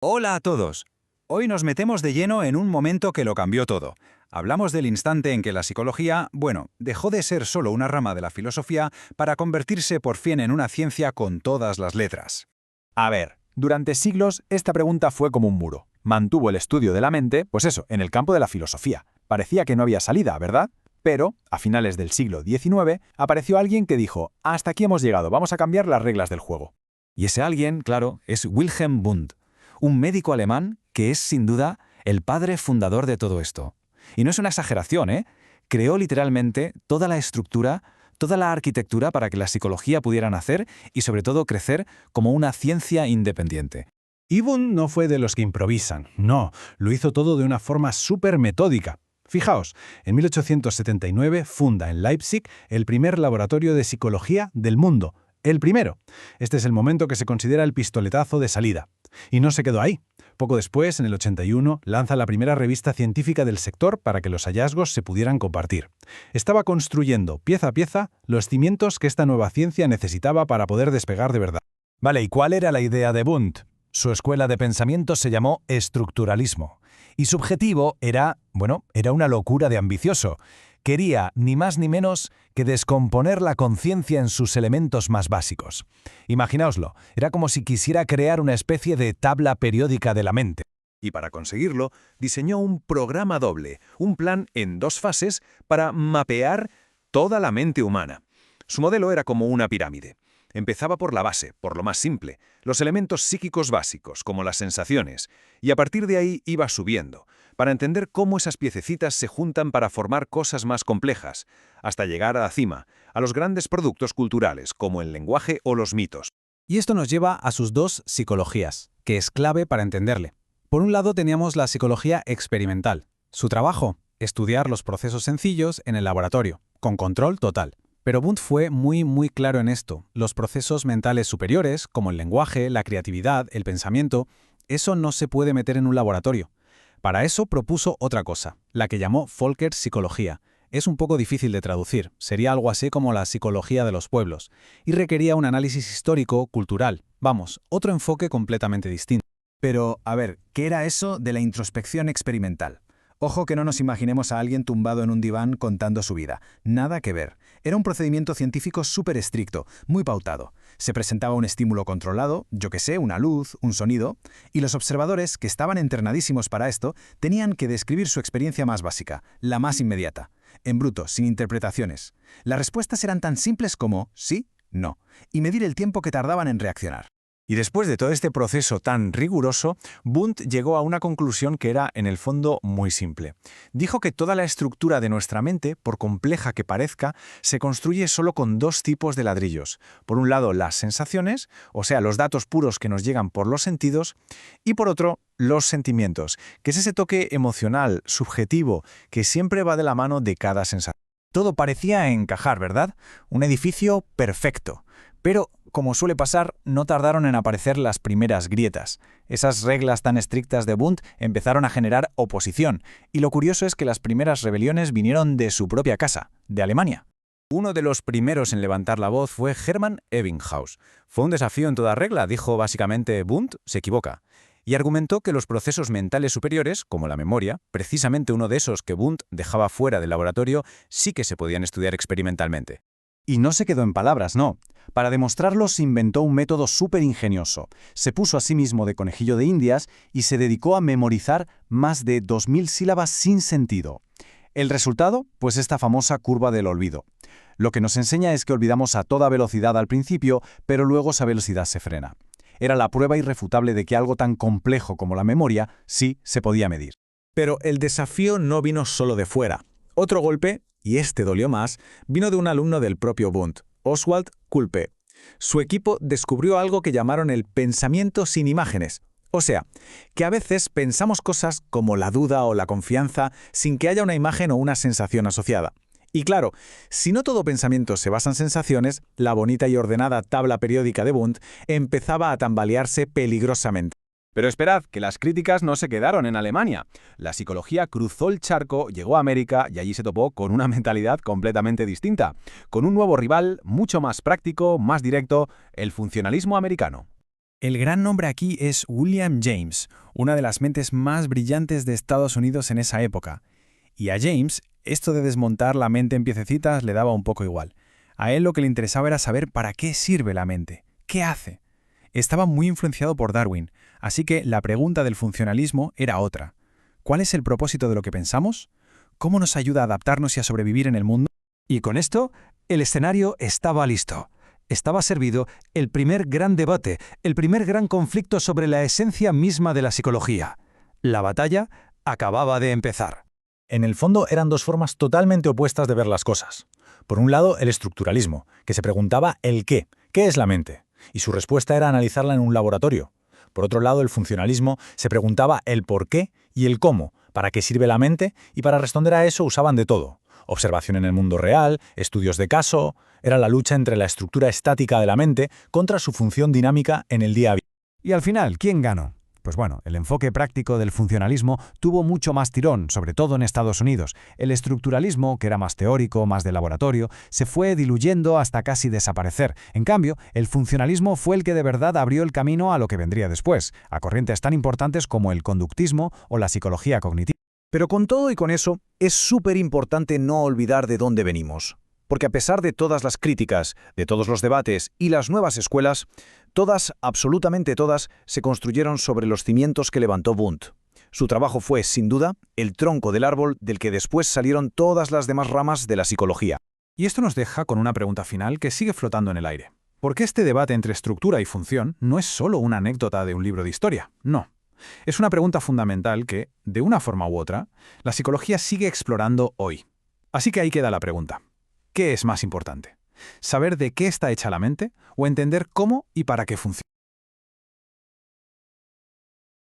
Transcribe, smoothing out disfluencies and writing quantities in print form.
Hola a todos. Hoy nos metemos de lleno en un momento que lo cambió todo. Hablamos del instante en que la psicología, dejó de ser solo una rama de la filosofía para convertirse por fin en una ciencia con todas las letras. A ver, durante siglos esta pregunta fue como un muro. Mantuvo el estudio de la mente, pues eso, en el campo de la filosofía. Parecía que no había salida, ¿verdad? Pero, a finales del siglo XIX, apareció alguien que dijo, hasta aquí hemos llegado, vamos a cambiar las reglas del juego. Y ese alguien, claro, es Wilhelm Wundt, un médico alemán que es, sin duda, el padre fundador de todo esto. Y no es una exageración, ¿eh? Creó literalmente toda la estructura, toda la arquitectura para que la psicología pudiera nacer y, sobre todo, crecer como una ciencia independiente. Y Wundt no fue de los que improvisan, no, lo hizo todo de una forma súper metódica. Fijaos, en 1879 funda en Leipzig el primer laboratorio de psicología del mundo. El primero. Este es el momento que se considera el pistoletazo de salida. Y no se quedó ahí. Poco después, en el 81, lanza la primera revista científica del sector para que los hallazgos se pudieran compartir. Estaba construyendo, pieza a pieza, los cimientos que esta nueva ciencia necesitaba para poder despegar de verdad. Vale, ¿y cuál era la idea de Wundt? Su escuela de pensamiento se llamó estructuralismo. Y su objetivo era una locura de ambicioso. Quería, ni más ni menos, que descomponer la conciencia en sus elementos más básicos. Imaginaoslo, era como si quisiera crear una especie de tabla periódica de la mente. Y para conseguirlo, diseñó un programa doble, un plan en dos fases para mapear toda la mente humana. Su modelo era como una pirámide. Empezaba por la base, por lo más simple, los elementos psíquicos básicos, como las sensaciones, y a partir de ahí iba subiendo, para entender cómo esas piececitas se juntan para formar cosas más complejas, hasta llegar a la cima, a los grandes productos culturales, como el lenguaje o los mitos. Y esto nos lleva a sus dos psicologías, que es clave para entenderle. Por un lado teníamos la psicología experimental. Su trabajo, estudiar los procesos sencillos en el laboratorio, con control total. Pero Wundt fue muy claro en esto. Los procesos mentales superiores, como el lenguaje, la creatividad, el pensamiento, eso no se puede meter en un laboratorio. Para eso propuso otra cosa, la que llamó Psicología. Es un poco difícil de traducir, sería algo así como la psicología de los pueblos, y requería un análisis histórico, cultural, otro enfoque completamente distinto. Pero, a ver, ¿qué era eso de la introspección experimental? Ojo que no nos imaginemos a alguien tumbado en un diván contando su vida. Nada que ver. Era un procedimiento científico súper estricto, muy pautado. Se presentaba un estímulo controlado, yo que sé, una luz, un sonido, y los observadores, que estaban entrenadísimos para esto, tenían que describir su experiencia más básica, la más inmediata, en bruto, sin interpretaciones. Las respuestas eran tan simples como sí, no, y medir el tiempo que tardaban en reaccionar. Y después de todo este proceso tan riguroso, Wundt llegó a una conclusión que era, en el fondo, muy simple. Dijo que toda la estructura de nuestra mente, por compleja que parezca, se construye solo con dos tipos de ladrillos. Por un lado, las sensaciones, o sea, los datos puros que nos llegan por los sentidos, y por otro, los sentimientos, que es ese toque emocional, subjetivo, que siempre va de la mano de cada sensación. Todo parecía encajar, ¿verdad? Un edificio perfecto. Pero, como suele pasar, no tardaron en aparecer las primeras grietas. Esas reglas tan estrictas de Wundt empezaron a generar oposición, y lo curioso es que las primeras rebeliones vinieron de su propia casa, de Alemania. Uno de los primeros en levantar la voz fue Hermann Ebbinghaus. Fue un desafío en toda regla, dijo básicamente Wundt se equivoca. Y argumentó que los procesos mentales superiores, como la memoria, precisamente uno de esos que Wundt dejaba fuera del laboratorio, sí que se podían estudiar experimentalmente. Y no se quedó en palabras, no. Para demostrarlo se inventó un método súper ingenioso. Se puso a sí mismo de conejillo de indias y se dedicó a memorizar más de 2000 sílabas sin sentido. ¿El resultado? Pues esta famosa curva del olvido. Lo que nos enseña es que olvidamos a toda velocidad al principio, pero luego esa velocidad se frena. Era la prueba irrefutable de que algo tan complejo como la memoria sí se podía medir. Pero el desafío no vino solo de fuera. Otro golpe, y este dolió más, vino de un alumno del propio Wundt, Oswald Kulpe. Su equipo descubrió algo que llamaron el pensamiento sin imágenes. O sea, que a veces pensamos cosas como la duda o la confianza sin que haya una imagen o una sensación asociada. Y claro, si no todo pensamiento se basa en sensaciones, la bonita y ordenada tabla periódica de Wundt empezaba a tambalearse peligrosamente. Pero esperad, que las críticas no se quedaron en Alemania. La psicología cruzó el charco, llegó a América y allí se topó con una mentalidad completamente distinta, con un nuevo rival mucho más práctico, más directo, el funcionalismo americano. El gran nombre aquí es William James, una de las mentes más brillantes de Estados Unidos en esa época. Y a James, esto de desmontar la mente en piececitas le daba un poco igual. A él lo que le interesaba era saber para qué sirve la mente, qué hace. Estaba muy influenciado por Darwin, así que la pregunta del funcionalismo era otra. ¿Cuál es el propósito de lo que pensamos? ¿Cómo nos ayuda a adaptarnos y a sobrevivir en el mundo? Y con esto, el escenario estaba listo. Estaba servido el primer gran debate, el primer gran conflicto sobre la esencia misma de la psicología. La batalla acababa de empezar. En el fondo eran dos formas totalmente opuestas de ver las cosas. Por un lado, el estructuralismo, que se preguntaba el qué es la mente, y su respuesta era analizarla en un laboratorio. Por otro lado, el funcionalismo se preguntaba el por qué y el cómo, para qué sirve la mente, y para responder a eso usaban de todo. Observación en el mundo real, estudios de caso. Era la lucha entre la estructura estática de la mente contra su función dinámica en el día a día. Y al final, ¿quién ganó? Pues bueno, el enfoque práctico del funcionalismo tuvo mucho más tirón, sobre todo en Estados Unidos. El estructuralismo, que era más teórico, más de laboratorio, se fue diluyendo hasta casi desaparecer. En cambio, el funcionalismo fue el que de verdad abrió el camino a lo que vendría después, a corrientes tan importantes como el conductismo o la psicología cognitiva. Pero con todo y con eso, es súper importante no olvidar de dónde venimos. Porque a pesar de todas las críticas, de todos los debates y las nuevas escuelas, todas, absolutamente todas, se construyeron sobre los cimientos que levantó Wundt. Su trabajo fue, sin duda, el tronco del árbol del que después salieron todas las demás ramas de la psicología. Y esto nos deja con una pregunta final que sigue flotando en el aire. ¿Por qué este debate entre estructura y función no es solo una anécdota de un libro de historia? No. Es una pregunta fundamental que, de una forma u otra, la psicología sigue explorando hoy. Así que ahí queda la pregunta. ¿Qué es más importante? ¿Saber de qué está hecha la mente o entender cómo y para qué funciona?